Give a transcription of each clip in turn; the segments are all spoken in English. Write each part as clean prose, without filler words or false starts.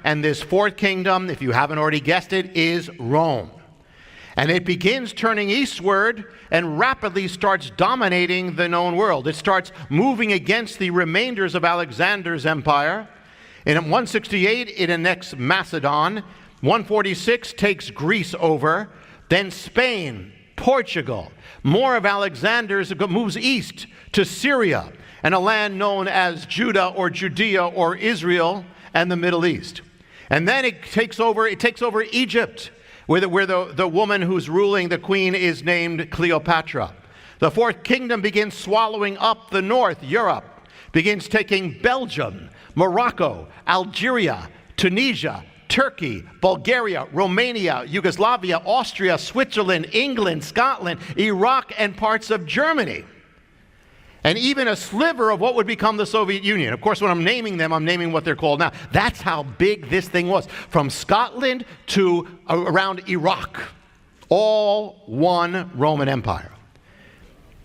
And this fourth kingdom, if you haven't already guessed it, is Rome. And it begins turning eastward and rapidly starts dominating the known world. It starts moving against the remainders of Alexander's empire. In 168, it annexes Macedon. 146 takes Greece over. Then Spain, Portugal. More of Alexander's moves east to Syria and a land known as Judah or Judea or Israel and the Middle East. And then it takes over Egypt, where the woman who's ruling, the queen, is named Cleopatra. The fourth kingdom begins swallowing up the north, Europe, begins taking Belgium, Morocco, Algeria, Tunisia, Turkey, Bulgaria, Romania, Yugoslavia, Austria, Switzerland, England, Scotland, Iraq, and parts of Germany. And even a sliver of what would become the Soviet Union. Of course, when I'm naming them, I'm naming what they're called now. That's how big this thing was. From Scotland to around Iraq. All one Roman Empire.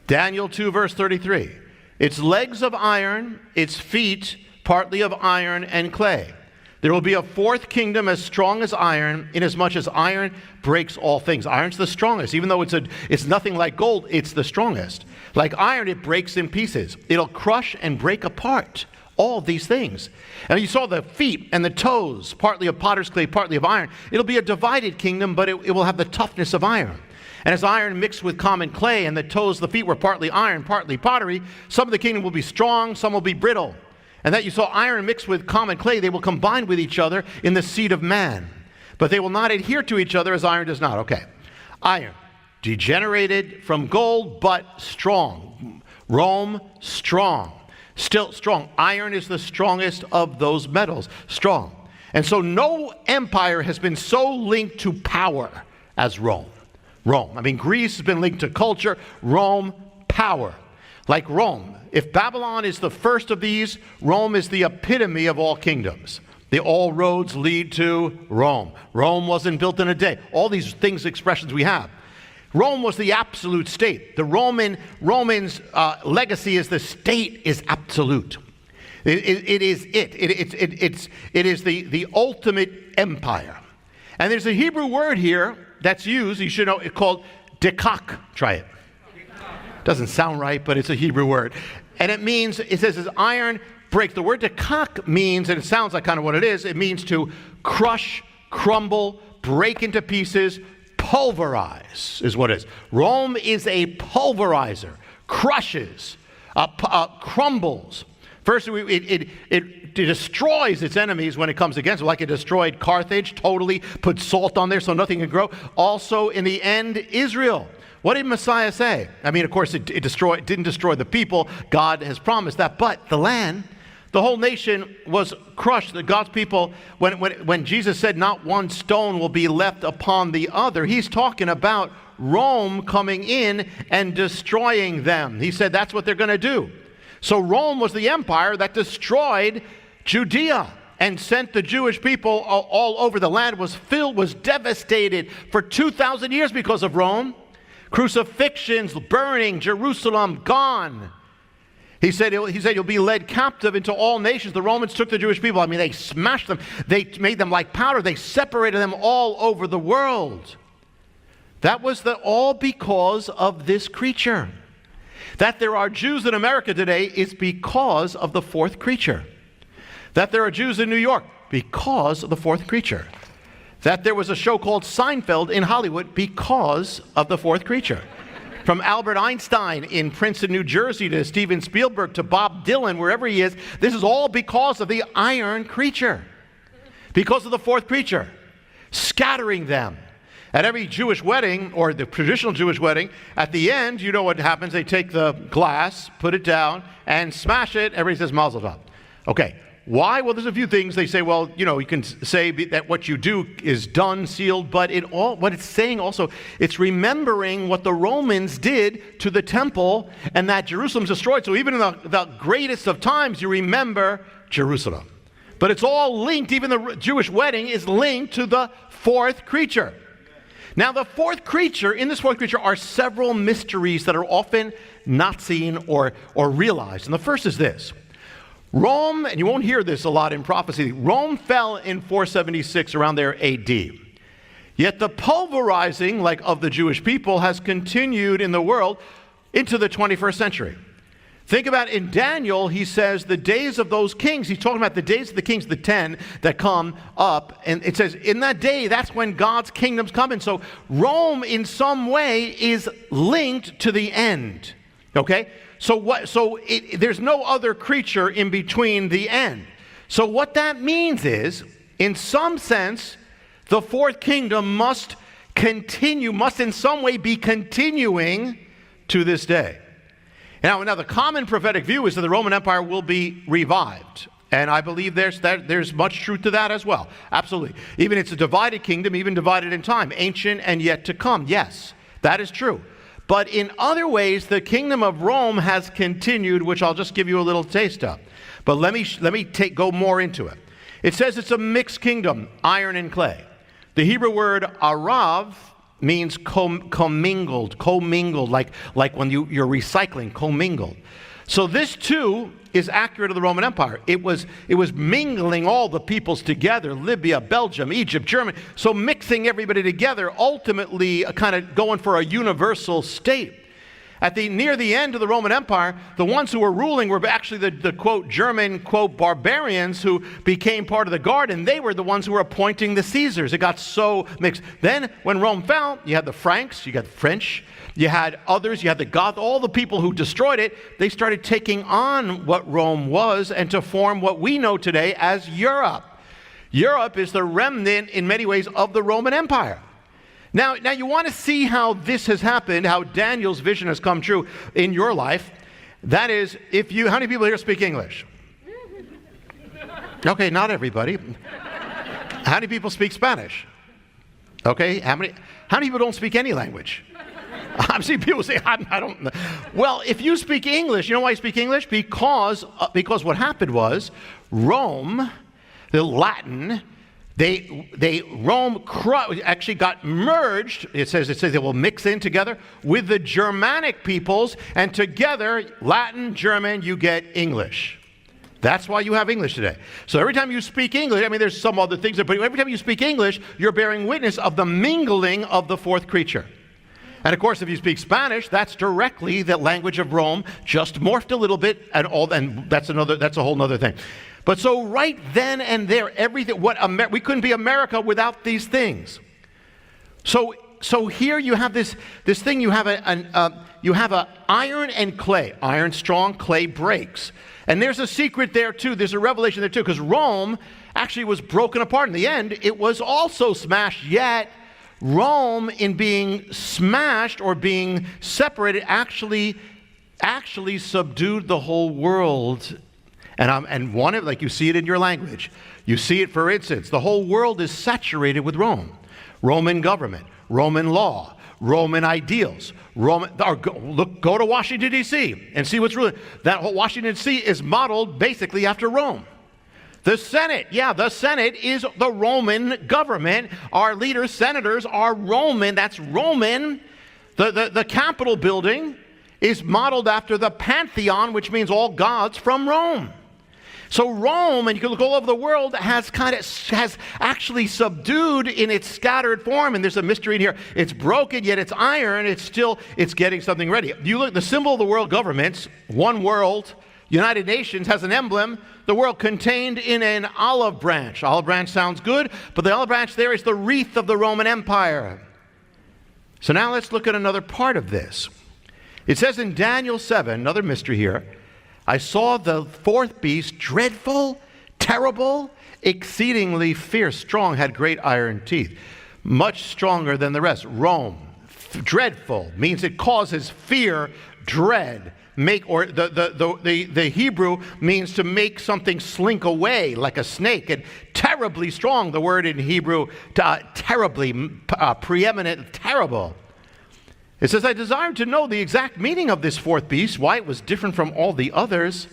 Daniel 2, verse 33. Its legs of iron, its feet partly of iron and clay. There will be a fourth kingdom as strong as iron, inasmuch as iron breaks all things. Iron's the strongest. Even though it's nothing like gold, it's the strongest. Like iron, it breaks in pieces. It'll crush and break apart all these things. And you saw the feet and the toes, partly of potter's clay, partly of iron. It'll be a divided kingdom, but it will have the toughness of iron. And as iron mixed with common clay, and the toes, the feet were partly iron, partly pottery, some of the kingdom will be strong, some will be brittle. And that you saw iron mixed with common clay, they will combine with each other in the seed of man. But they will not adhere to each other as iron does not. Okay. Iron, degenerated from gold, but strong. Rome, strong. Still strong. Iron is the strongest of those metals. Strong. And so no empire has been so linked to power as Rome. Rome. I mean, Greece has been linked to culture. Rome, power. Like Rome. If Babylon is the first of these, Rome is the epitome of all kingdoms. All roads lead to Rome. Rome wasn't built in a day. All these things, expressions we have. Rome was the absolute state. The Romans' legacy is the state is absolute. It is the ultimate empire. And there's a Hebrew word here that's used. You should know it's called dekak. Try it. Doesn't sound right, but it's a Hebrew word. And it says as iron breaks. The word dekak means, and it sounds like kind of what it is means to crush, crumble, break into pieces, pulverize is what it is. Rome is a pulverizer, crushes, crumbles. First, it destroys its enemies when it comes against them, like it destroyed Carthage, totally put salt on there so nothing can grow. Also, in the end, Israel. What did Messiah say? I mean, of course, it didn't destroy the people. God has promised that. But the land, the whole nation was crushed. God's people, when Jesus said not one stone will be left upon the other, he's talking about Rome coming in and destroying them. He said that's what they're going to do. So Rome was the empire that destroyed Judea and sent the Jewish people all over. The land was devastated for 2,000 years because of Rome. Crucifixions, burning, Jerusalem gone. He said you'll be led captive into all nations. The Romans took the Jewish people. I mean, they smashed them. They made them like powder. They separated them all over the world. That was all because of this creature. That there are Jews in America today is because of the fourth creature. That there are Jews in New York because of the fourth creature. That there was a show called Seinfeld in Hollywood because of the fourth creature. From Albert Einstein in Princeton, New Jersey, to Steven Spielberg, to Bob Dylan, wherever he is, this is all because of the iron creature. Because of the fourth creature. Scattering them. At every Jewish wedding, or the traditional Jewish wedding, at the end, you know what happens. They take the glass, put it down, and smash it. Everybody says Mazel Tov. Okay. Why? Well, there's a few things. They say, well, you can say that what you do is done, sealed, but what it's saying also, it's remembering what the Romans did to the temple and that Jerusalem's destroyed. So even in the greatest of times, you remember Jerusalem. But it's all linked, even the Jewish wedding is linked to the fourth creature. Now, in this fourth creature are several mysteries that are often not seen or realized. And the first is this. Rome, and you won't hear this a lot in prophecy, Rome fell in 476 around there AD. Yet the pulverizing of the Jewish people has continued in the world into the 21st century. Think about in Daniel, he says the days of those kings. He's talking about the days of the kings, the 10 that come up. And it says in that day, that's when God's kingdom's coming. So Rome in some way is linked to the end. Okay? There's no other creature in between the end. So what that means is, in some sense, the fourth kingdom must in some way be continuing to this day. Now, the common prophetic view is that the Roman Empire will be revived. And I believe there's much truth to that as well. Absolutely. Even it's a divided kingdom, even divided in time, ancient and yet to come. Yes, that is true. But in other ways, the kingdom of Rome has continued, which I'll just give you a little taste of. But let me go more into it. It says it's a mixed kingdom, iron and clay. The Hebrew word arav means commingled, like when you're recycling, commingled. So this too is accurate of the Roman Empire. It was mingling all the peoples together, Libya, Belgium, Egypt, Germany. So mixing everybody together, ultimately kind of going for a universal state. Near the end of the Roman Empire, the ones who were ruling were actually the quote, German, quote, barbarians who became part of the guard, and they were the ones who were appointing the Caesars. It got so mixed. Then, when Rome fell, you had the Franks, you got the French, you had others, you had the Goths, all the people who destroyed it. They started taking on what Rome was and to form what we know today as Europe. Europe is the remnant, in many ways, of the Roman Empire. Now you want to see how this has happened, how Daniel's vision has come true in your life. That is, how many people here speak English? Okay, not everybody. How many people speak Spanish? Okay, how many people don't speak any language? I'm seeing people say, I don't know. Well, if you speak English, you know why you speak English? Because what happened was Rome, the Latin, Rome actually got merged. It says they will mix in together with the Germanic peoples, and together, Latin, German, you get English. That's why you have English today. So every time you speak English, there's some other things, but every time you speak English, you're bearing witness of the mingling of the fourth creature. And of course, if you speak Spanish, that's directly the language of Rome, just morphed a little bit, and that's a whole other thing. But so right then and there, everything, we couldn't be America without these things. So here you have this thing. You have a iron and clay. Iron strong, clay breaks. And there's a secret there too. There's a revelation there too, because Rome actually was broken apart. In the end, it was also smashed. Yet Rome, in being smashed or being separated, actually subdued the whole world. And one of, like you see it in your language. You see it, for instance, the whole world is saturated with Rome. Roman government, Roman law, Roman ideals. Go to Washington, D.C. and see what's ruling. That whole Washington, D.C. is modeled basically after Rome. The Senate is the Roman government. Our leaders, senators, are Roman. That's Roman. The Capitol building is modeled after the Pantheon, which means all gods from Rome. So Rome, and you can look all over the world, has actually subdued in its scattered form. And there's a mystery in here. It's broken, yet it's iron. It's getting something ready. You look, the symbol of the world governments, one world, United Nations, has an emblem, the world contained in an olive branch. Olive branch sounds good, but the olive branch there is the wreath of the Roman Empire. So now let's look at another part of this. It says in Daniel 7, another mystery here, I saw the fourth beast, dreadful, terrible, exceedingly fierce, strong, had great iron teeth, much stronger than the rest. Rome, dreadful, means it causes fear, dread. The Hebrew means to make something slink away like a snake. And terribly strong, the word in Hebrew, terribly, preeminent, terrible. It says, I desired to know the exact meaning of this fourth beast, why it was different from all the others,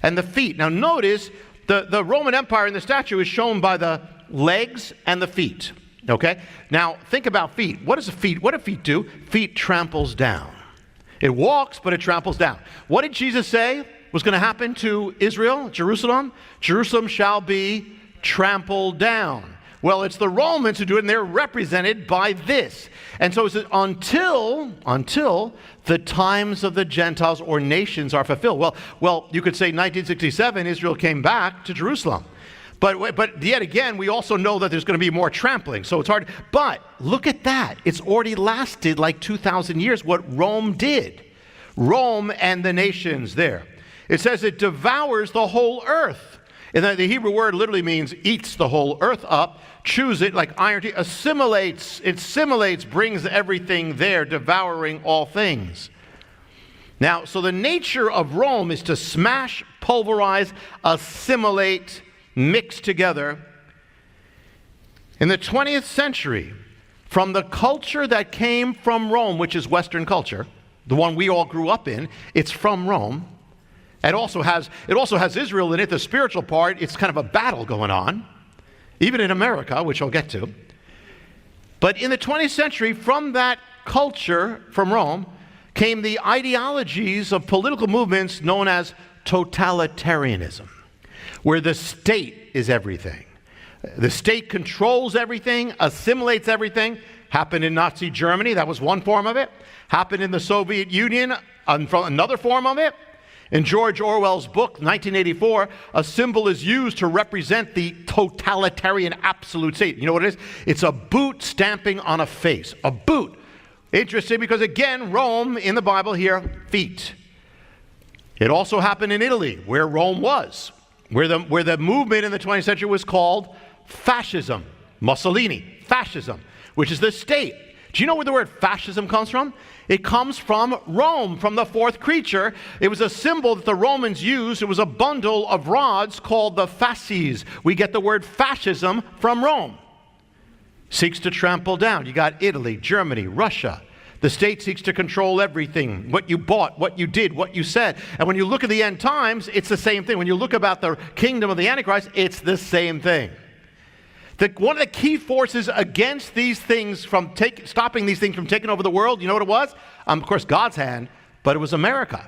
and the feet. Now notice, the Roman Empire in the statue is shown by the legs and the feet. Okay? Now think about feet. What do feet do? Feet tramples down. It walks, but it tramples down. What did Jesus say? was going to happen to Israel, Jerusalem? Jerusalem shall be trampled down. Well, it's the Romans who do it, and they're represented by this. And so it says, until the times of the Gentiles or nations are fulfilled. Well, you could say 1967, Israel came back to Jerusalem. But yet again, we also know that there's going to be more trampling, so it's hard. But look at that. It's already lasted like 2,000 years, what Rome did. Rome and the nations there. It says it devours the whole earth. And the Hebrew word literally means eats the whole earth up, chews it like iron, assimilates, brings everything there, devouring all things. Now, so the nature of Rome is to smash, pulverize, assimilate, mix together. In the 20th century, from the culture that came from Rome, which is Western culture, the one we all grew up in, it's from Rome. It also has Israel in it, the spiritual part. It's kind of a battle going on, even in America, which I'll get to. But in the 20th century, from that culture, from Rome, came the ideologies of political movements known as totalitarianism, where the state is everything. The state controls everything, assimilates everything. Happened in Nazi Germany, that was one form of it. Happened in the Soviet Union, another form of it. In George Orwell's book, 1984, a symbol is used to represent the totalitarian absolute state. You know what it is? It's a boot stamping on a face. A boot. Interesting because, again, Rome in the Bible here, feet. It also happened in Italy, where Rome was, where the movement in the 20th century was called fascism. Mussolini, fascism, which is the state. Do you know where the word fascism comes from? It comes from Rome, from the fourth creature. It was a symbol that the Romans used. It was a bundle of rods called the fasces. We get the word fascism from Rome. Seeks to trample down. You got Italy, Germany, Russia. The state seeks to control everything, what you bought, what you did, what you said. And when you look at the end times, it's the same thing. When you look about the kingdom of the Antichrist, it's the same thing. One of the key forces against these things stopping these things from taking over the world, you know what it was? Of course, God's hand, but it was America.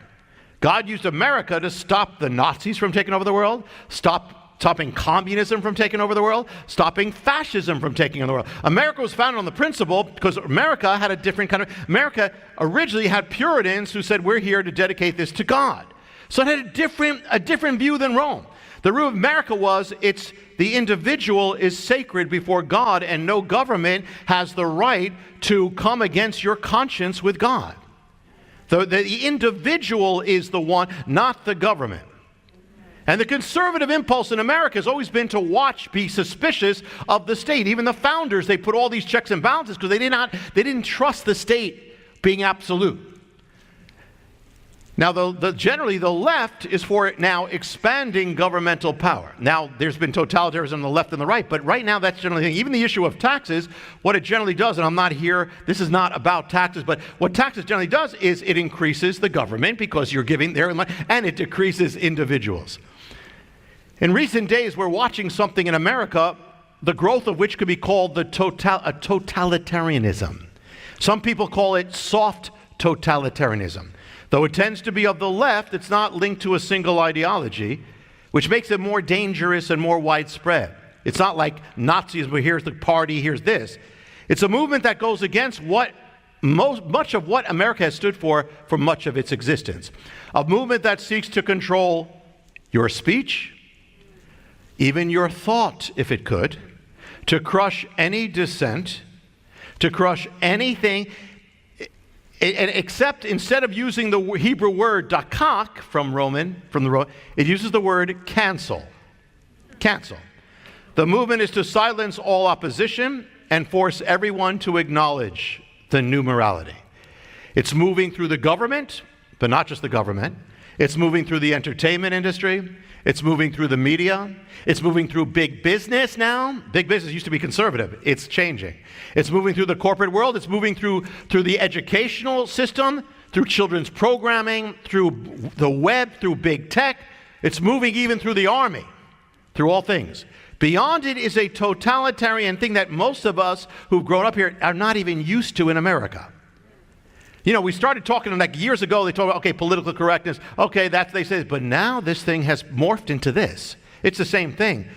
God used America to stop the Nazis from taking over the world, stopping communism from taking over the world, stopping fascism from taking over the world. America was founded on the principle because America had a different kind of... America originally had Puritans who said, we're here to dedicate this to God. So it had a different view than Rome. The root of America was the individual is sacred before God, and no government has the right to come against your conscience with God. The individual is the one, not the government. And the conservative impulse in America has always been to be suspicious of the state. Even the founders, they put all these checks and balances because they didn't trust the state being absolute. Now, generally, the left is for now expanding governmental power. Now, there's been totalitarianism on the left and the right, but right now that's generally the thing. Even the issue of taxes, what it generally does, and I'm not here, this is not about taxes, but what taxes generally does is it increases the government because you're giving their money, and it decreases individuals. In recent days, we're watching something in America, the growth of which could be called a totalitarianism. Some people call it soft totalitarianism. Though it tends to be of the left, it's not linked to a single ideology, which makes it more dangerous and more widespread. It's not like Nazism, where here's the party, here's this. It's a movement that goes against much of what America has stood for much of its existence. A movement that seeks to control your speech, even your thought, if it could, to crush any dissent, to crush anything. Except instead of using the Hebrew word dakak from the Roman, it uses the word cancel. Cancel. The movement is to silence all opposition and force everyone to acknowledge the new morality. It's moving through the government, but not just the government. It's moving through the entertainment industry. It's moving through the media. It's moving through big business now. Big business used to be conservative. It's changing. It's moving through the corporate world. It's moving through the educational system, through children's programming, through the web, through big tech. It's moving even through the army, through all things. Beyond it is a totalitarian thing that most of us who've grown up here are not even used to in America. You know, we started talking like years ago, they talked about, okay, political correctness. Okay, that's, they say, but now this thing has morphed into this. It's the same thing.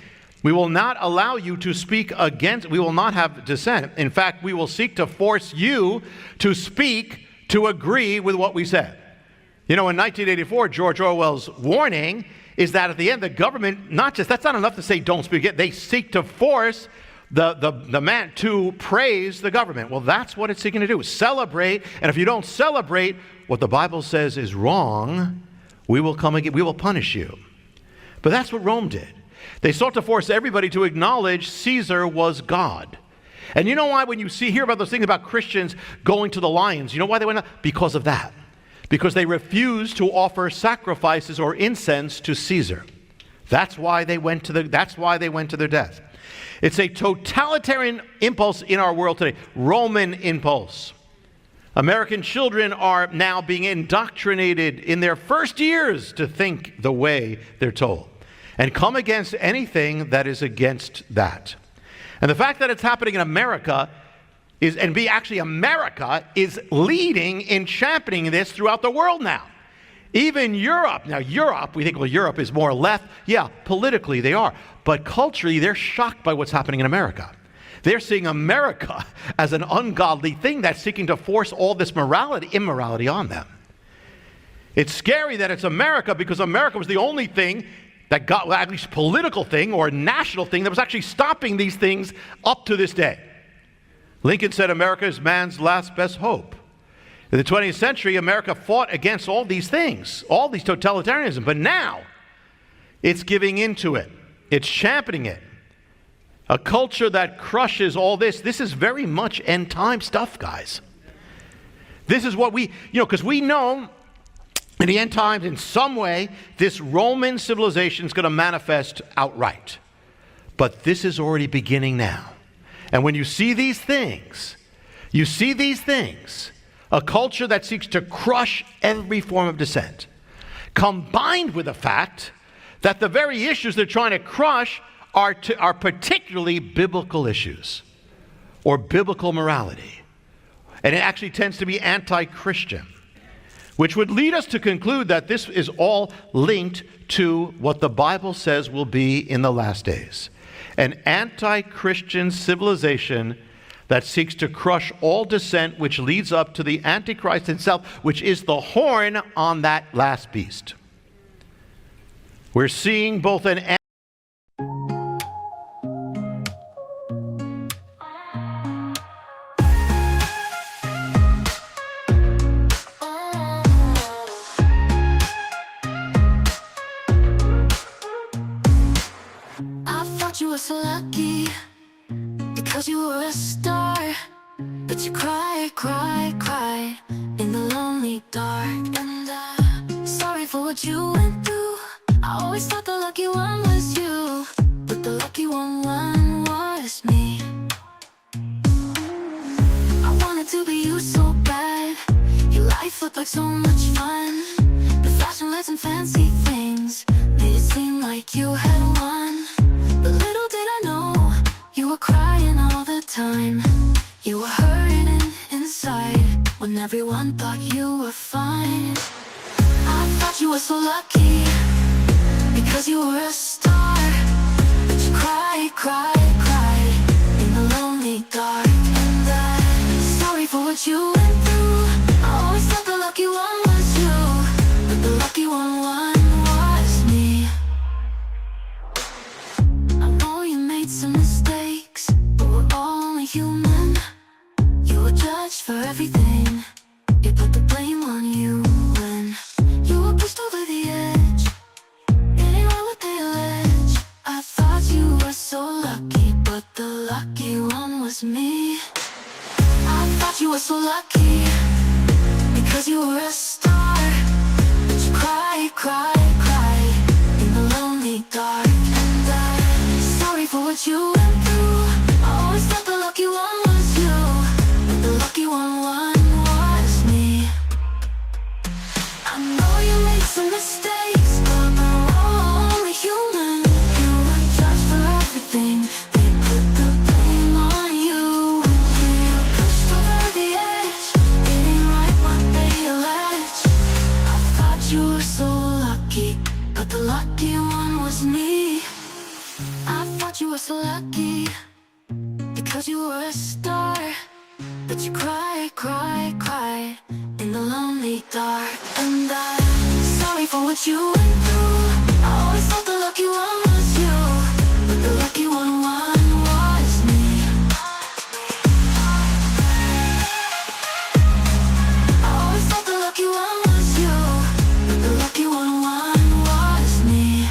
We will not allow you to speak against, we will not have dissent. In fact, we will seek to force you to speak to agree with what we said. You know, in 1984, George Orwell's warning is that at the end, the government, that's not enough to say don't speak. They seek to force the man to praise the government. Well, that's what it's seeking to do, celebrate. And if you don't celebrate what the Bible says is wrong, we will come again, we will punish you. But that's what Rome did. They sought to force everybody to acknowledge Caesar was God. And you know why when you hear about those things about Christians going to the lions, you know why they went out? Because of that. Because they refused to offer sacrifices or incense to Caesar. That's why they went to their death. It's a totalitarian impulse in our world today, Roman impulse. American children are now being indoctrinated in their first years to think the way they're told and come against anything that is against that. And the fact that it's happening in America America is leading in championing this throughout the world now. Even Europe. Now, Europe, we think, well, Europe is more left. Yeah, politically they are. But culturally, they're shocked by what's happening in America. They're seeing America as an ungodly thing that's seeking to force all this immorality on them. It's scary that it's America because America was the only thing that got, well, at least political thing or national thing that was actually stopping these things up to this day. Lincoln said America is man's last best hope. In the 20th century, America fought against all these things, all these totalitarianism, but now it's giving into it. It's championing it. A culture that crushes all this. This is very much end time stuff, guys. This is what because we know in the end times, in some way, this Roman civilization is going to manifest outright. But this is already beginning now. And when you see these things, a culture that seeks to crush every form of dissent, combined with the fact that the very issues they're trying to crush are particularly biblical issues or biblical morality. And it actually tends to be anti-Christian, which would lead us to conclude that this is all linked to what the Bible says will be in the last days. An anti-Christian civilization that seeks to crush all dissent, which leads up to the Antichrist himself, which is the horn on that last beast. We're seeing both an You were so lucky because you were a star, but you cry in the lonely dark. And I'm sorry for what you went through. I always thought the lucky one was you, but the lucky one was me. I wanted to be you so bad. Your life looked like so much fun. The fashion lights and fancy things made it seem like you had won. But little did I know, you were crying all the time. You were hurting inside when everyone thought you were fine. I thought you were so lucky because you were a star, but you cry in the lonely dark. And I'm sorry for what you went through. I always thought the lucky one was you, but the lucky one was me. Some mistakes, but we're all only human. You were judged for everything. They put the blame on you when you were pushed over the edge. Getting right what they allege. I thought you were so lucky, but the lucky one was me. I thought you were so lucky because you were a star, but you cry in the lonely dark. For what you went through, I always thought the lucky one was you, but the lucky one was me. I know you made some mistakes, but we're all only human. You were judged for everything. They put the blame on you when you were pushed over the edge. Getting right what thought you were a star, but you cry, cry, cry in the lonely dark. And I'm sorry for what you went through. I always thought the lucky one was you, but the lucky one was me. I always thought the lucky one was you, but the lucky one was me.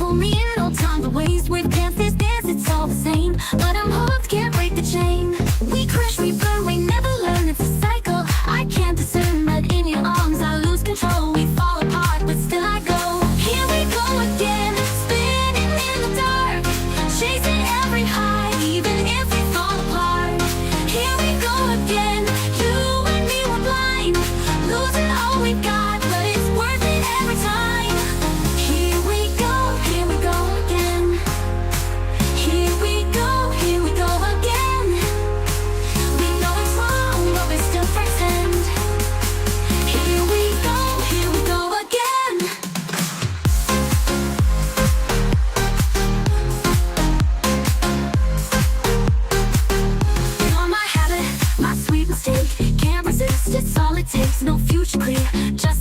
told me in no time the ways we've danced this dance, it's all the same. But I'm hooked, can't break the chain. We crash, we burn, we never learn, it's a cycle. I can't discern, but in your arms I lose control. We fall apart, but still I go. Here we go again, spinning in the dark, chasing every high, even if we fall apart. Here we go again, you and me were blind, losing all we got, but it's worth it every time. Here we go again. Here we go again. We know it's wrong, but we still pretend. Here we go again. You're my habit, my sweet mistake. Can't resist, it's all it takes. No future clear, just